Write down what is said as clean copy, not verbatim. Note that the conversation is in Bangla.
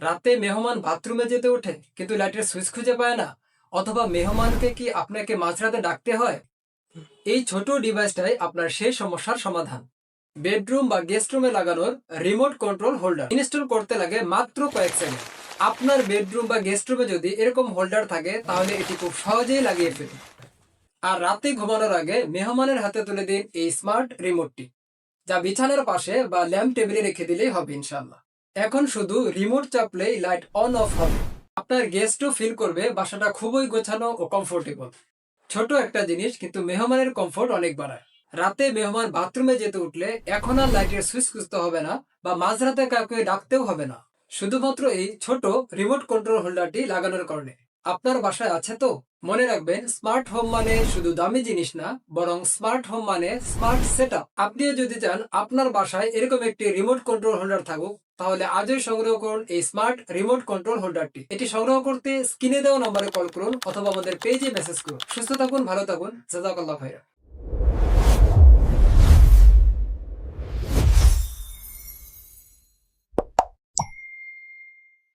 রাতে মেহমান বাথরুমে যেতে ওঠে কিন্তু লাইটের সুইচ খুঁজে পায় না, অথবা মেহমানকে কি আপনাকে মাঝরাতে ডাকতে হয়? এই ছোট ডিভাইসটাই আপনার সেই সমস্যার সমাধান। বেডরুম বা গেস্ট রুমে লাগানোর রিমোট কন্ট্রোল হোল্ডার ইনস্টল করতে লাগে মাত্র কয়েক সেকেন্ড। আপনার বেডরুম বা গেস্ট রুমে যদি এরকম হোল্ডার থাকে তাহলে এটি খুব সহজেই লাগিয়ে ফেলুন। আর রাতে ঘুমানোর আগে মেহমানের হাতে তুলে দিন এই স্মার্ট রিমোটটি, যা বিছানার পাশে বা ল্যাম্প টেবিলে রেখে দিলেই হবে ইনশাল্লাহ। এখন শুধু রিমোট চাপলেই লাইট অন অফ হবে। আপনার গেস্টও ফিল করবে বাসাটা খুবই গোছানো ও কমফোর্টেবল। ছোট একটা জিনিস কিন্তু মেহমানের কমফোর্ট অনেক বাড়ায়। রাতে মেহমান বাথরুমে যেতে উঠলে এখন আর লাইটের সুইচ খুঁজতে হবে না, বা মাঝরাতে কাউকে ডাকতেও হবে না, শুধুমাত্র এই ছোট রিমোট কন্ট্রোল হোল্ডারটি লাগানোর কারণে। আপনার বাসায় আছে তো? মনে রাখবেন, স্মার্ট হোম মানে শুধু দামি জিনিস না, বরং স্মার্ট হোম মানে স্মার্ট সেটআপ। আপনিও যদি চান আপনার বাসায় এরকম একটি রিমোট কন্ট্রোল হোল্ডার থাকুক, তাহলে আজই সংগ্রহ করুন এই স্মার্ট রিমোট কন্ট্রোল হোল্ডারটি। এটি সংগ্রহ করতে স্ক্রিনে দেওয়া নম্বরে কল করুন অথবা আমাদের পেজে মেসেজ করুন। সুস্থ থাকুন, ভালো থাকুন, জাযাকাল্লাহু খাইরান।